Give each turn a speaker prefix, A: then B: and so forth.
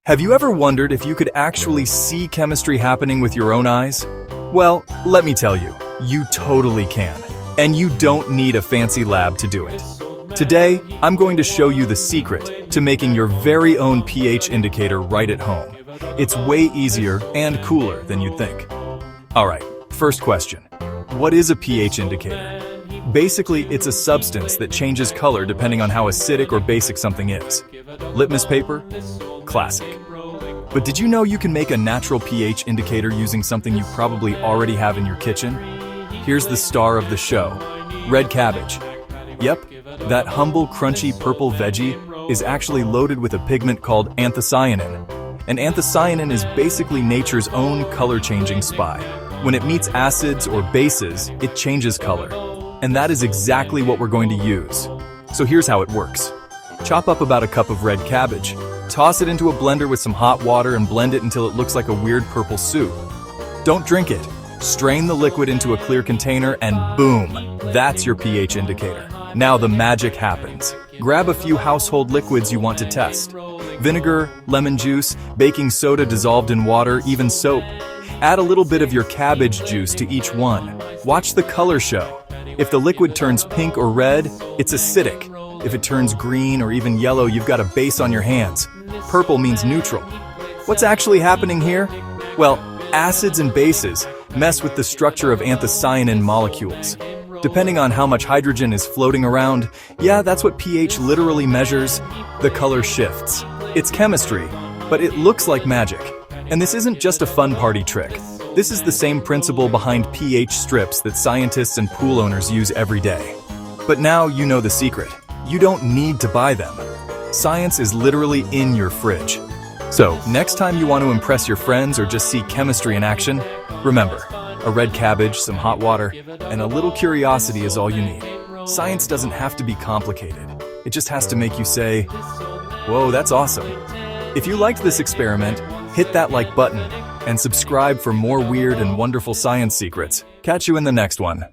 A: Have you ever wondered if you could actually see chemistry happening with your own eyes? Well, let me tell you, you totally can. And you don't need a fancy lab to do it. Today, I'm going to show you the secret to making your very own pH indicator right at home. It's way easier and cooler than you'd think. Alright, first question. What is a pH indicator? Basically, it's a substance that changes color depending on how acidic or basic something is. Litmus paper? Classic. But did you know you can make a natural pH indicator using something you probably already have in your kitchen? Here's the star of the show, red cabbage. Yep, that humble, crunchy purple veggie is actually loaded with a pigment called anthocyanin. And anthocyanin is basically nature's own color-changing spy. When it meets acids or bases, it changes color. And that is exactly what we're going to use. So here's how it works. Chop up about a cup of red cabbage. Toss it into a blender with some hot water and blend it until it looks like a weird purple soup. Don't drink it. Strain the liquid into a clear container and boom, that's your pH indicator. Now the magic happens. Grab a few household liquids you want to test. Vinegar, lemon juice, baking soda dissolved in water, even soap. Add a little bit of your cabbage juice to each one. Watch the color show. If the liquid turns pink or red, it's acidic. If it turns green or even yellow, you've got a base on your hands. Purple means neutral. What's actually happening here? Well, acids and bases mess with the structure of anthocyanin molecules. Depending on how much hydrogen is floating around, yeah, that's what pH literally measures, the color shifts. It's chemistry, but it looks like magic. And this isn't just a fun party trick. This is the same principle behind pH strips that scientists and pool owners use every day. But now you know the secret. You don't need to buy them. Science is literally in your fridge. So, next time you want to impress your friends or just see chemistry in action, remember, a red cabbage, some hot water, and a little curiosity is all you need. Science doesn't have to be complicated. It just has to make you say, "Whoa, that's awesome." If you liked this experiment, hit that like button and subscribe for more weird and wonderful science secrets. Catch you in the next one.